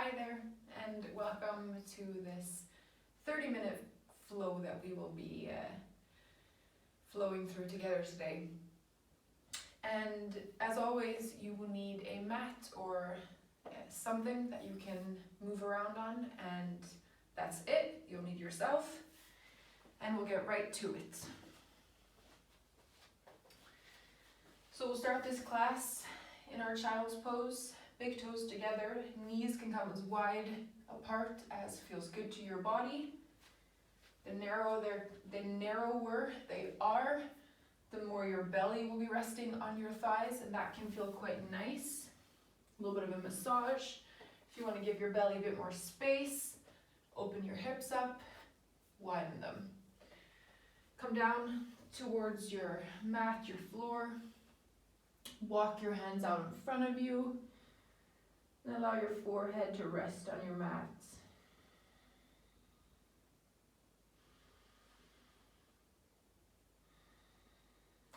Hi there, and welcome to this 30-minute flow that we will be flowing through together today. And as always, you will need a mat or something that you can move around on, and that's it. You'll need yourself, and we'll get right to it. So we'll start this class in our child's pose. Big toes together, knees can come as wide apart as feels good to your body. The narrower they are, the more your belly will be resting on your thighs, and that can feel quite nice. A little bit of a massage. If you want to give your belly a bit more space, open your hips up, widen them. Come down towards your mat, your floor. Walk your hands out in front of you. And allow your forehead to rest on your mat.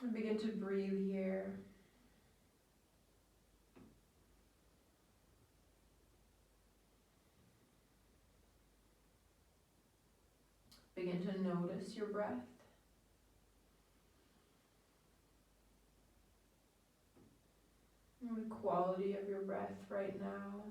And begin to breathe here. Begin to notice your breath. And the quality of your breath right now.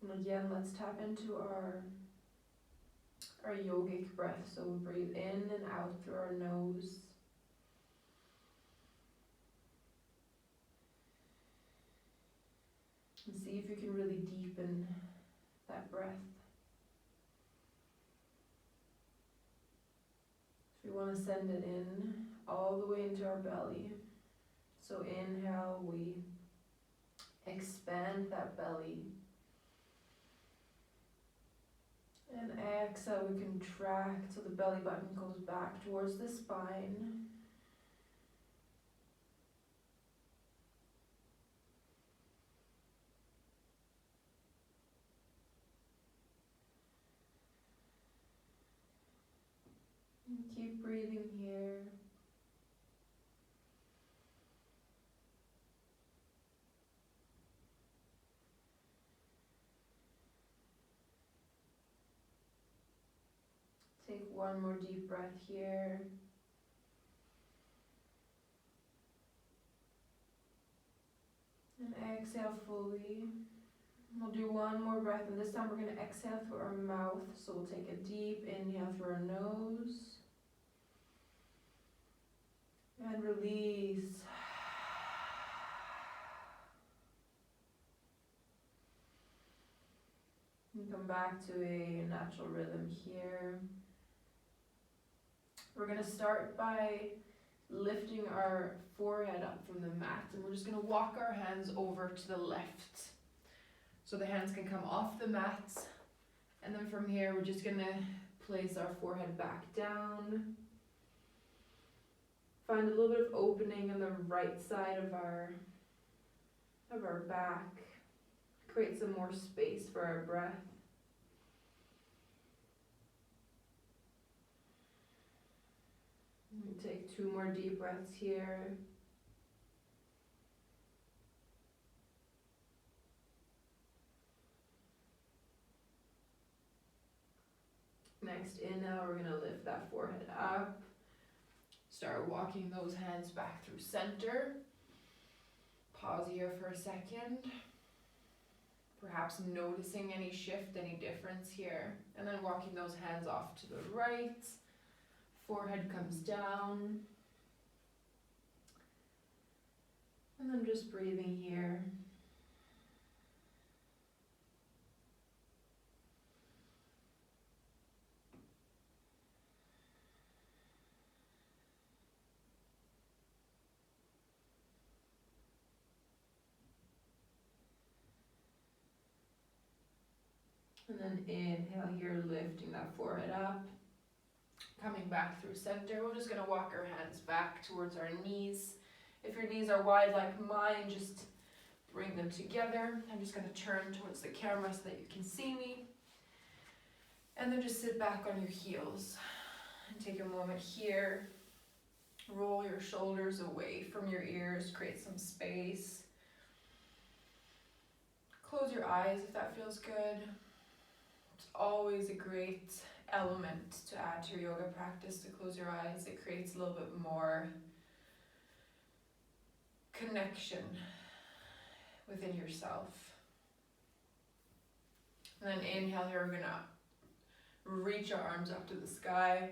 And again, let's tap into our yogic breath. So we breathe in and out through our nose. And see if you can really deepen that breath. So we want to send it in all the way into our belly. So inhale, we expand that belly. And exhale, we contract so the belly button goes back towards the spine. And keep breathing here. Take one more deep breath here. And exhale fully. We'll do one more breath, and this time we're going to exhale through our mouth. So we'll take a deep inhale through our nose. And release. And come back to a natural rhythm here. We're going to start by lifting our forehead up from the mat, and we're just going to walk our hands over to the left. So the hands can come off the mat, and then from here we're just going to place our forehead back down. Find a little bit of opening on the right side of our back. Create some more space for our breath. And take 2 more deep breaths here. Next inhale, we're going to lift that forehead up. Start walking those hands back through center. Pause here for a second. Perhaps noticing any shift, any difference here. And then walking those hands off to the right. Forehead comes down. And then just breathing here. And then inhale here, lifting that forehead up. Coming back through center, we're just going to walk our hands back towards our knees. If your knees are wide like mine, just bring them together. I'm just going to turn towards the camera so that you can see me. And then just sit back on your heels and take a moment here. Roll your shoulders away from your ears, create some space. Close your eyes if that feels good. It's always a great element to add to your yoga practice to close your eyes. It creates a little bit more connection within yourself. And then inhale here, we're gonna reach our arms up to the sky.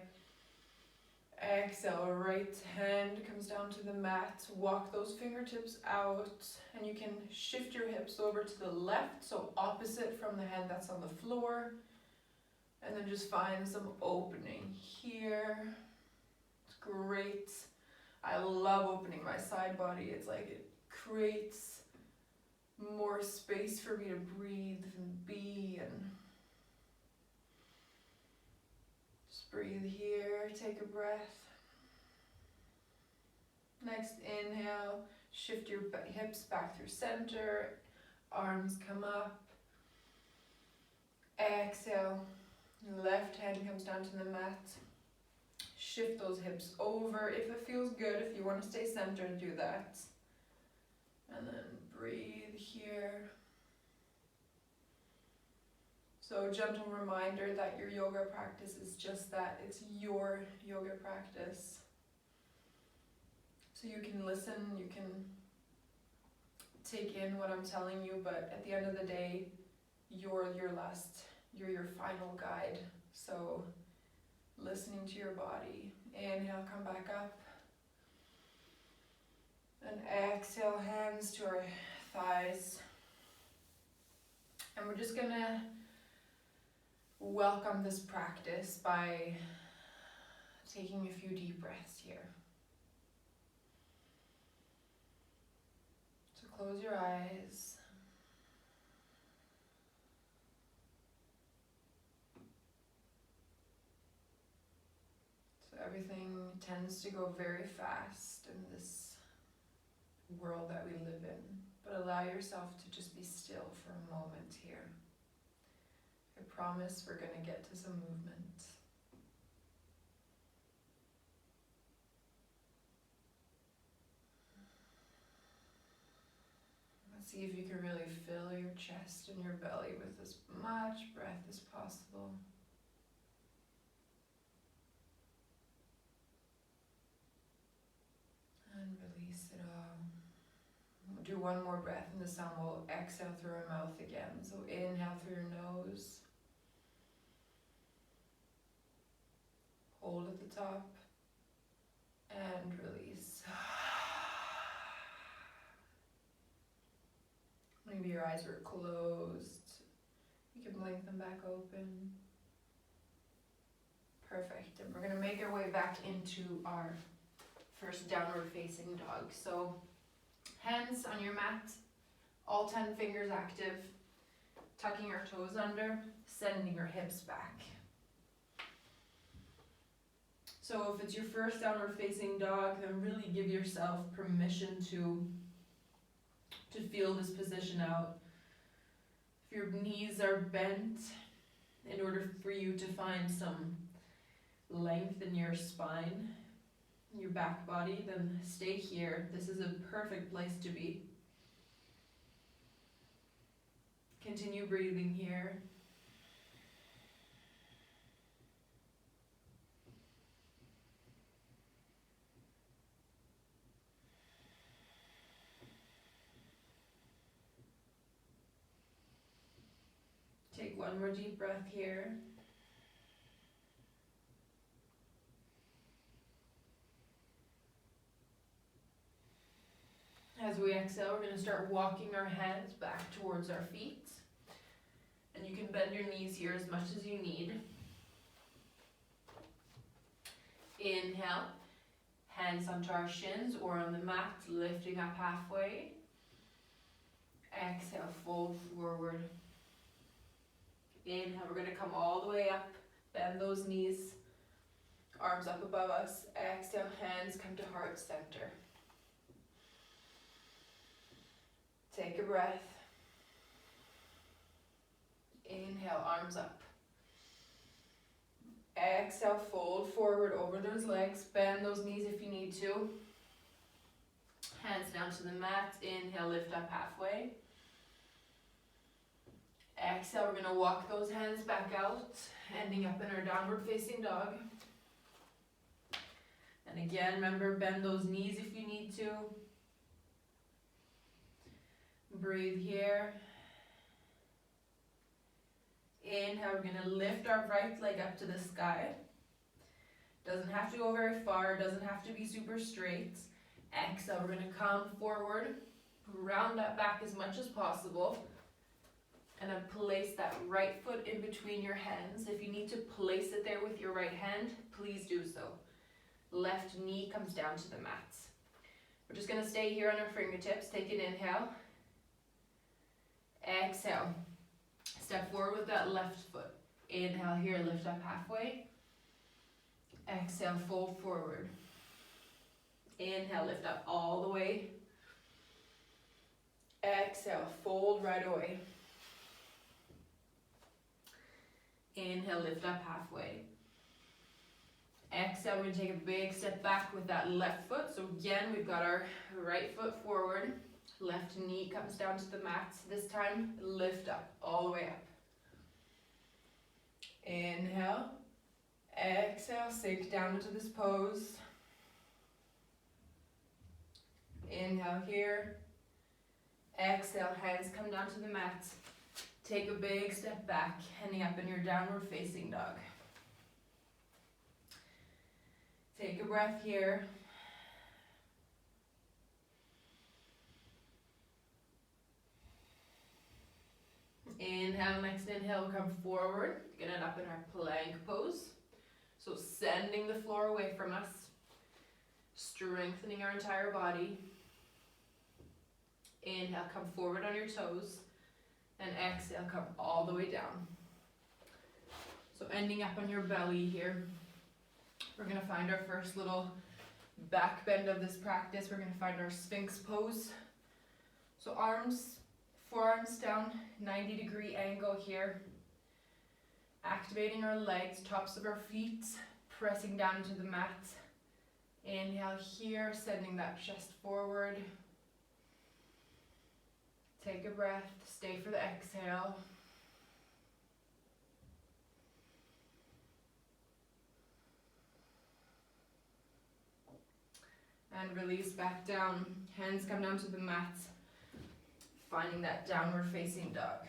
Exhale, right hand comes down to the mat. Walk those fingertips out, and you can shift your hips over to the left, so opposite from the hand that's on the floor. And then just find some opening here. It's great. I love opening my side body. It's like it creates more space for me to breathe and be, and just breathe here, take a breath. Next inhale, shift your hips back through center, arms come up. Exhale, left hand comes down to the mat. Shift those hips over if it feels good. If you want to stay centered, do that. And then breathe here. So a gentle reminder that your yoga practice is just that. It's your yoga practice. So you can listen, you can take in what I'm telling you, but at the end of the day, you're your final guide. So listening to your body. Inhale, come back up. And exhale, hands to our thighs. And we're just gonna welcome this practice by taking a few deep breaths here. So close your eyes. So everything tends to go very fast in this world that we live in, but allow yourself to just be still for a moment here. I promise we're going to get to some movement. Let's see if you can really fill your chest and your belly with as much breath as possible. And release it all. We'll do one more breath, and this time we'll exhale through our mouth again. So inhale through your nose. Hold at the top. And release. Maybe your eyes were closed. You can blink them back open. Perfect. And we're going to make our way back into our first downward facing dog. So hands on your mat, all 10 fingers active, tucking your toes under, sending your hips back. So if it's your first downward facing dog, then really give yourself permission to feel this position out. If your knees are bent, in order for you to find some length in your spine, your back body, then stay here. This is a perfect place to be. Continue breathing here. Take one more deep breath here. As we exhale, we're going to start walking our hands back towards our feet. And you can bend your knees here as much as you need. Inhale, hands onto our shins or on the mat, lifting up halfway. Exhale, fold forward. Inhale, we're going to come all the way up, bend those knees, arms up above us. Exhale, hands come to heart center. Take a breath. Inhale, arms up. Exhale, fold forward over those legs. Bend those knees if you need to. Hands down to the mat. Inhale, lift up halfway. Exhale, we're going to walk those hands back out, ending up in our downward facing dog. And again, remember, bend those knees if you need to. Breathe here. Inhale, we're going to lift our right leg up to the sky. Doesn't have to go very far, doesn't have to be super straight. Exhale, we're going to come forward, round that back as much as possible, and then place that right foot in between your hands. If you need to place it there with your right hand, please do so. Left knee comes down to the mat. We're just going to stay here on our fingertips. Take an inhale. Exhale. Step forward with that left foot. Inhale here, lift up halfway. Exhale, fold forward. Inhale, lift up all the way. Exhale, fold right away. Inhale, lift up halfway. Exhale, we're going to take a big step back with that left foot. So again, we've got our right foot forward. Left knee comes down to the mat. This time, lift up, all the way up. Inhale. Exhale, sink down into this pose. Inhale here. Exhale, hands come down to the mat. Take a big step back, ending up in your downward facing dog. Take a breath here. Inhale, next inhale, come forward. Get it up in our plank pose. So sending the floor away from us. Strengthening our entire body. Inhale, come forward on your toes. And exhale, come all the way down. So ending up on your belly here. We're going to find our first little back bend of this practice. We're going to find our Sphinx pose. So arms, forearms down, 90-degree angle here. Activating our legs, tops of our feet, pressing down into the mat. Inhale here, sending that chest forward. Take a breath, stay for the exhale. And release back down. Hands come down to the mat, finding that downward facing dog.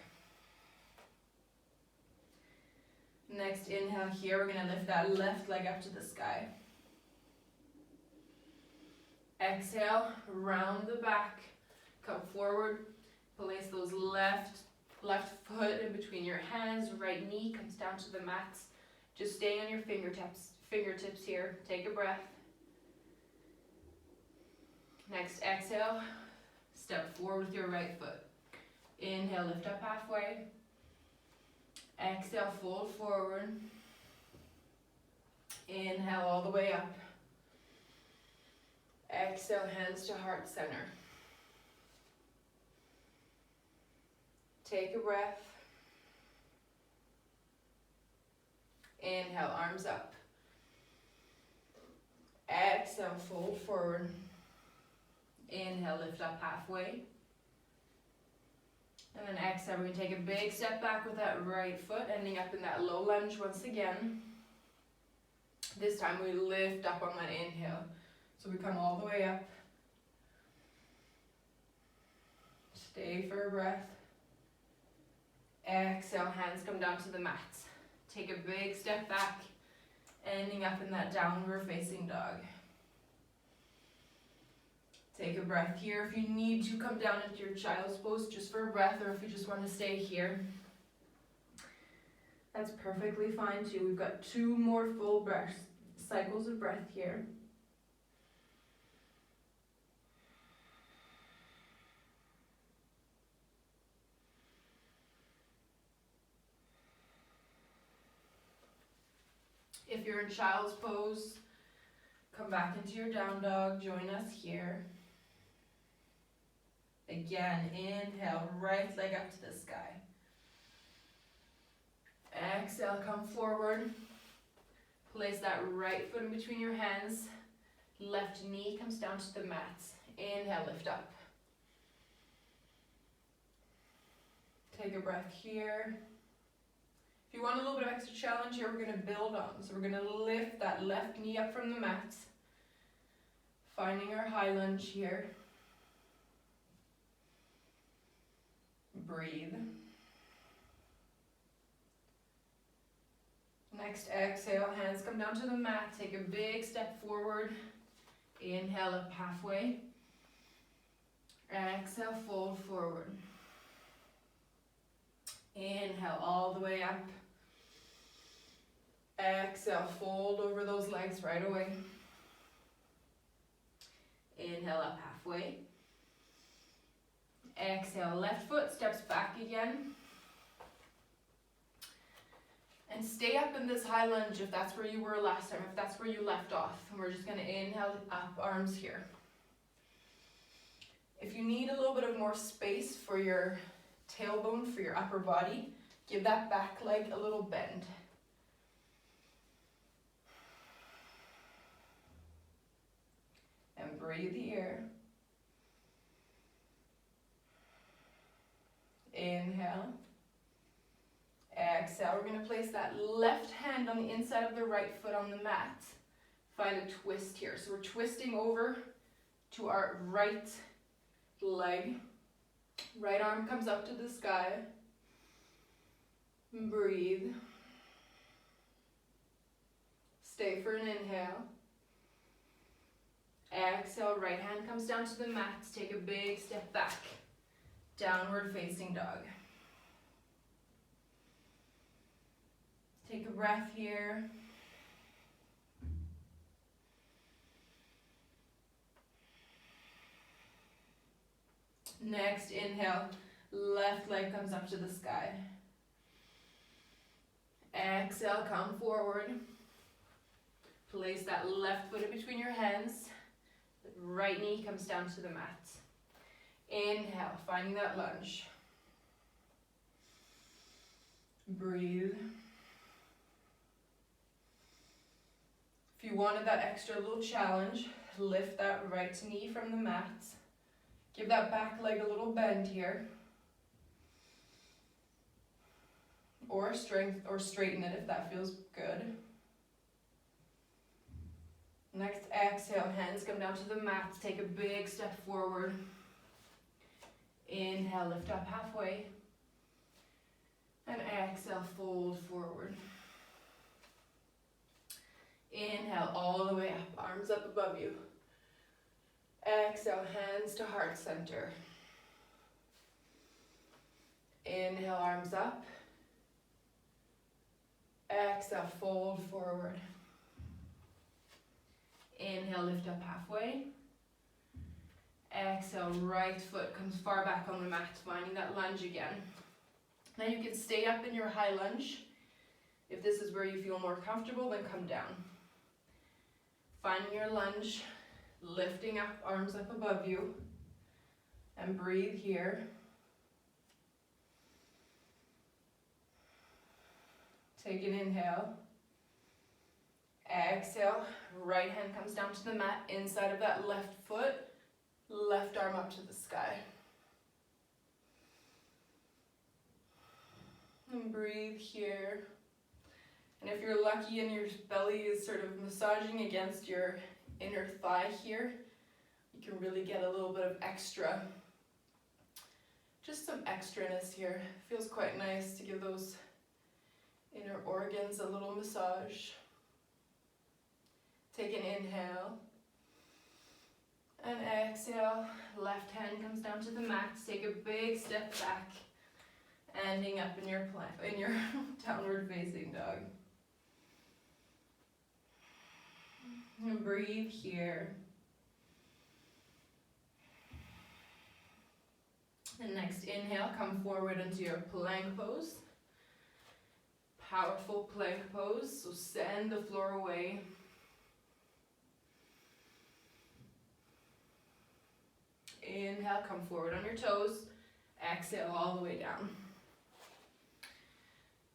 Next inhale here, we're going to lift that left leg up to the sky. Exhale, round the back, come forward, place those left foot in between your hands, right knee comes down to the mat. Just stay on your fingertips here. Take a breath. Next exhale, step forward with your right foot. Inhale, lift up halfway. Exhale, fold forward. Inhale all the way up. Exhale, hands to heart center. Take a breath. Inhale, arms up. Exhale, fold forward. Inhale, lift up halfway. And then exhale, we're going to take a big step back with that right foot, ending up in that low lunge once again. This time we lift up on that inhale. So we come all the way up. Stay for a breath. Exhale, hands come down to the mat. Take a big step back, ending up in that downward facing dog. Take a breath here. If you need to, come down into your child's pose just for a breath, or if you just want to stay here, that's perfectly fine too. We've got 2 more full breath cycles of breath here. If you're in child's pose, come back into your down dog. Join us here. Again, inhale, right leg up to the sky. Exhale, come forward. Place that right foot in between your hands. Left knee comes down to the mat. Inhale, lift up. Take a breath here. If you want a little bit of extra challenge here, we're going to build on. So we're going to lift that left knee up from the mat. Finding our high lunge here. Breathe. Next exhale, hands come down to the mat. Take a big step forward. Inhale up halfway. Exhale, fold forward. Inhale all the way up. Exhale, fold over those legs right away. Inhale up halfway. Exhale, left foot steps back again. And stay up in this high lunge if that's where you were last time, if that's where you left off. And we're just going to inhale up, arms here. If you need a little bit of more space for your tailbone, for your upper body, give that back leg a little bend. And breathe here. Inhale. Exhale. We're going to place that left hand on the inside of the right foot on the mat. Find a twist here. So we're twisting over to our right leg. Right arm comes up to the sky. Breathe. Stay for an inhale. Exhale, right hand comes down to the mat. Take a big step back. Downward facing dog. Take a breath here. Next, inhale, left leg comes up to the sky. Exhale, come forward. Place that left foot in between your hands. Right knee comes down to the mat. Inhale, finding that lunge. Breathe. If you wanted that extra little challenge, lift that right knee from the mat. Give that back leg a little bend here. Or straighten it if that feels good. Next, exhale, hands come down to the mat. Take a big step forward. Inhale, lift up halfway. And exhale, fold forward. Inhale, all the way up, arms up above you. Exhale, hands to heart center. Inhale, arms up. Exhale, fold forward. Inhale, lift up halfway. Exhale, right foot comes far back on the mat, finding that lunge again. Now you can stay up in your high lunge. If this is where you feel more comfortable, then come down. Finding your lunge, lifting up, arms up above you, and breathe here. Take an inhale. Exhale, right hand comes down to the mat, inside of that left foot, left arm up to the sky. And breathe here. And if you're lucky and your belly is sort of massaging against your inner thigh here, you can really get a little bit of extra, just some extraness here. Feels quite nice to give those inner organs a little massage. Take an inhale. And exhale, left hand comes down to the mat. Take a big step back, ending up in your downward facing dog. And breathe here. And next inhale, come forward into your plank pose. Powerful plank pose, so send the floor away. Inhale, come forward on your toes. Exhale all the way down.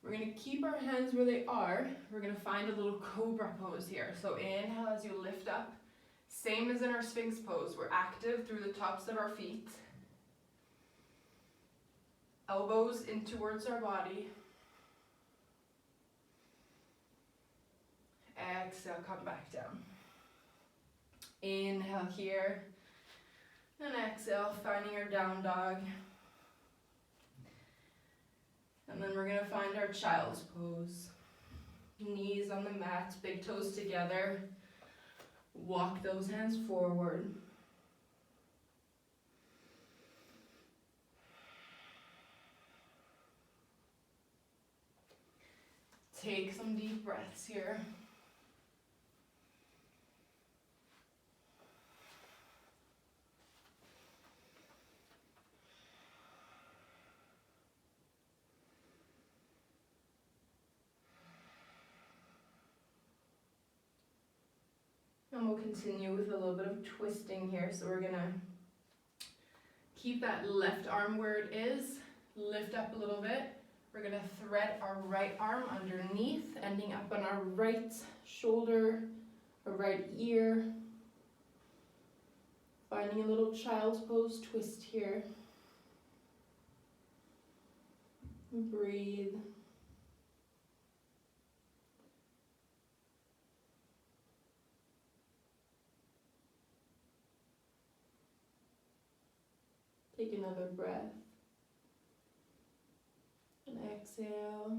We're gonna keep our hands where they are. We're gonna find a little cobra pose here. So inhale as you lift up. Same as in our Sphinx pose. We're active through the tops of our feet. Elbows in towards our body. Exhale, come back down. Inhale here. And exhale, finding our down dog. And then we're gonna find our child's pose. Knees on the mat, big toes together. Walk those hands forward. Take some deep breaths here. And we'll continue with a little bit of twisting here. So we're gonna keep that left arm where it is, lift up a little bit. We're gonna thread our right arm underneath, ending up on our right shoulder, or right ear. Finding a little child's pose twist here. And breathe. Take another breath. And exhale.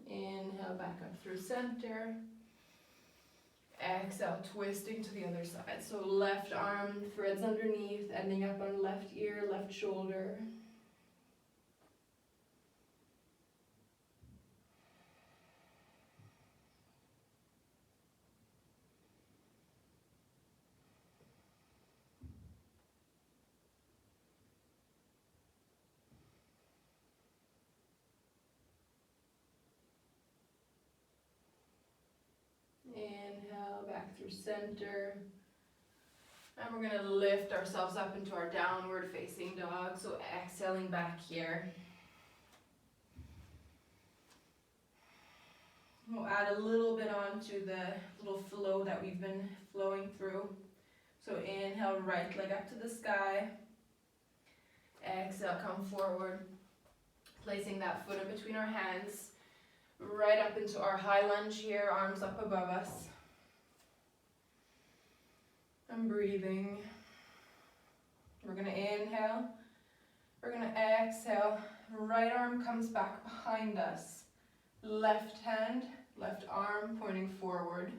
Inhale back up through center. Exhale, twisting to the other side. So left arm threads underneath, ending up on left ear, left shoulder. Inhale, back through center. And we're gonna lift ourselves up into our downward facing dog. So exhaling back here. We'll add a little bit on to the little flow that we've been flowing through. So inhale, right leg up to the sky. Exhale, come forward. Placing that foot in between our hands. Right up into our high lunge here, arms up above us. And breathing. We're gonna inhale. We're gonna exhale. Right arm comes back behind us. Left hand, left arm pointing forward.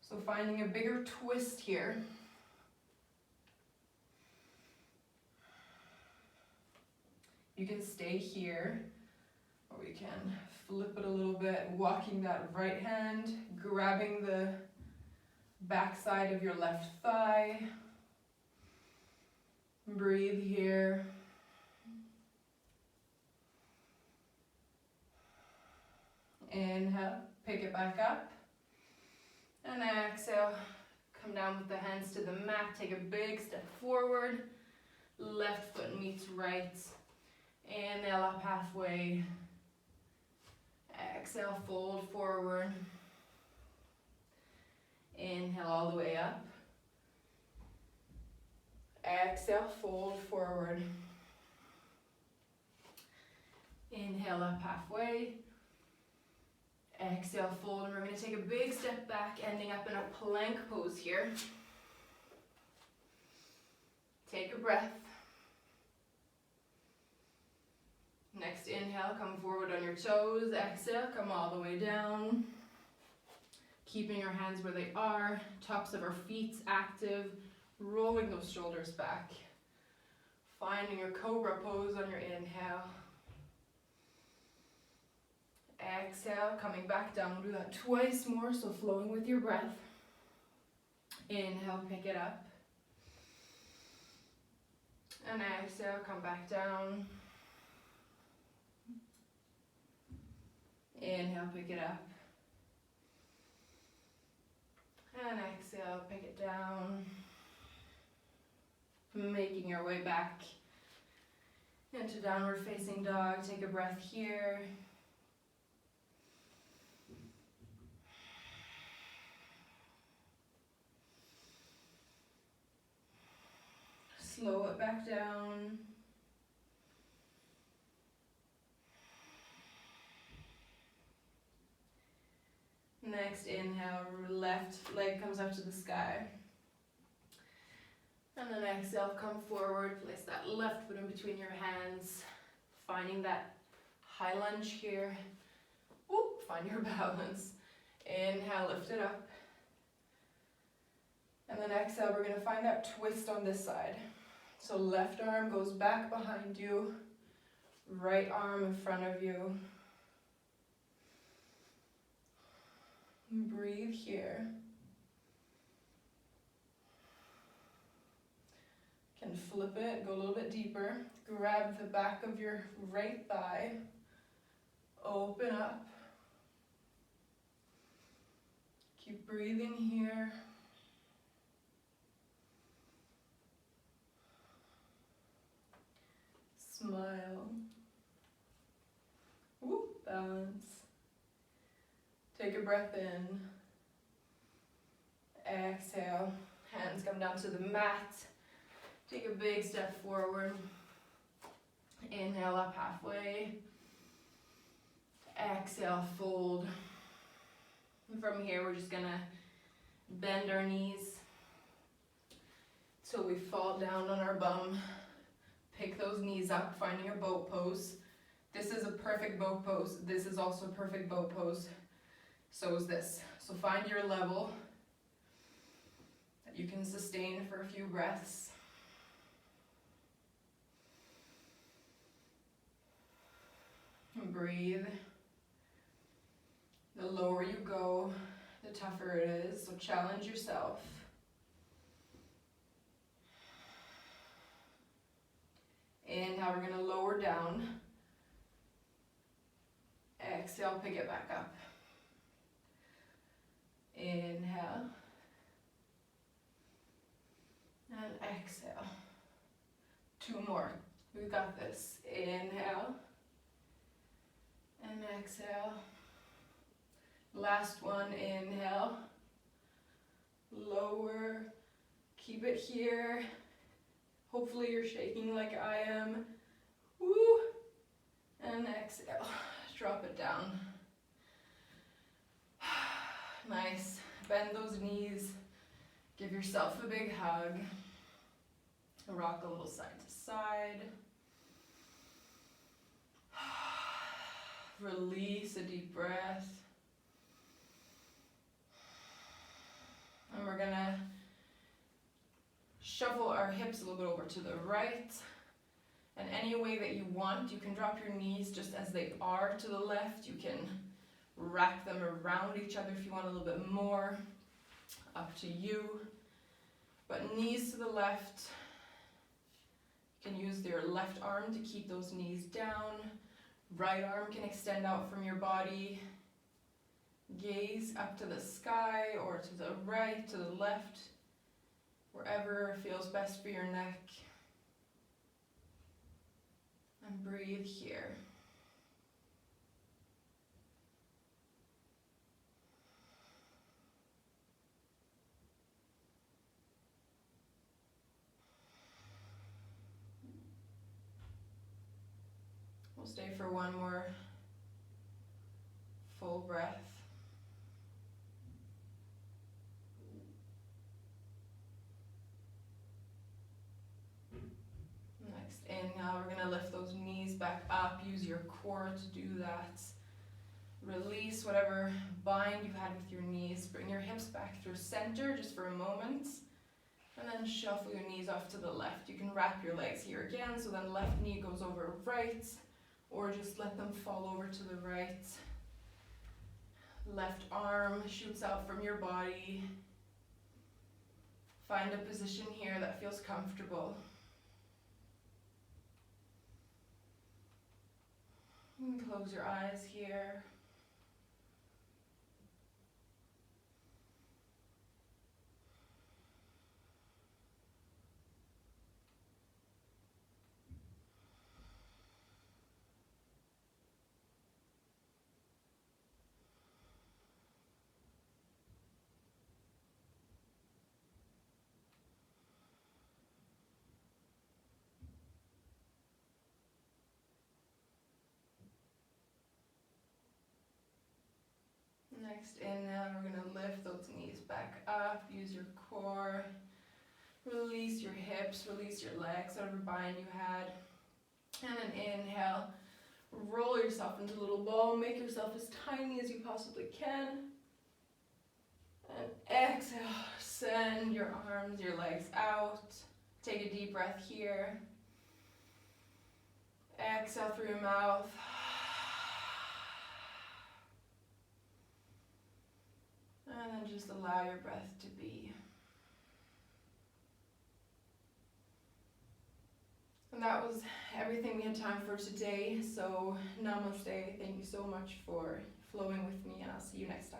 So finding a bigger twist here. You can stay here, or we can flip it a little bit, walking that right hand, grabbing the back side of your left thigh. Breathe here. Inhale, pick it back up. And exhale, come down with the hands to the mat, take a big step forward. Left foot meets right. Inhale up halfway. Exhale, fold forward. Inhale all the way up. Exhale, fold forward. Inhale up halfway. Exhale, fold, and we're going to take a big step back, ending up in a plank pose here. Take a breath. Next inhale, come forward on your toes. Exhale, come all the way down. Keeping our hands where they are, tops of our feet active, rolling those shoulders back. Finding your cobra pose on your inhale. Exhale, coming back down. We'll do that twice more, so flowing with your breath. Inhale, pick it up. And exhale, come back down. Inhale, pick it up. And exhale, pick it down. Making our way back Into downward facing dog. Take a breath here. Slow it back down. Next inhale, left leg comes up to the sky. And then exhale, come forward, place that left foot in between your hands, finding that high lunge here. Oop, find your balance. Inhale, lift it up. And then exhale, we're gonna find that twist on this side. So left arm goes back behind you, right arm in front of you. Breathe here. Can flip it, go a little bit deeper. Grab the back of your right thigh. Open up. Keep breathing here. Smile. Whoop, balance. Take a breath in. Exhale. Hands come down to the mat. Take a big step forward. Inhale up halfway. Exhale, fold. And from here, we're just gonna bend our knees till we fall down on our bum. Pick those knees up, finding your boat pose. This is a perfect boat pose. This is also a perfect boat pose. So is this. So find your level that you can sustain for a few breaths. And breathe. The lower you go, the tougher it is. So challenge yourself. Inhale, we're gonna lower down. Exhale, pick it back up. Inhale. And exhale. Two more. We got this. Inhale. And exhale. Last one, inhale. Lower. Keep it here. Hopefully you're shaking like I am. Woo! And exhale. Drop it down. Nice. Bend those knees. Give yourself a big hug. Rock a little side to side. Release a deep breath. And we're gonna shuffle our hips a little bit over to the right. And any way that you want, you can drop your knees just as they are to the left. You can wrap them around each other if you want a little bit more. Up to you. But knees to the left. You can use your left arm to keep those knees down. Right arm can extend out from your body. Gaze up to the sky or to the right, to the left. Wherever feels best for your neck. And breathe here. We'll stay for one more full breath. Next inhale, we're gonna lift those knees back up. Use your core to do that. Release whatever bind you've had with your knees. Bring your hips back through center just for a moment. And then shuffle your knees off to the left. You can wrap your legs here again, so then left knee goes over right, or just let them fall over to the right. Left arm shoots out from your body. Find a position here that feels comfortable. You can close your eyes here. Next inhale, we're gonna lift those knees back up, use your core, release your hips, release your legs, whatever bind you had. And then inhale, roll yourself into a little ball, make yourself as tiny as you possibly can. And exhale, send your arms, your legs out. Take a deep breath here. Exhale through your mouth. And then just allow your breath to be. And that was everything we had time for today. So namaste. Thank you so much for flowing with me, and I'll see you next time.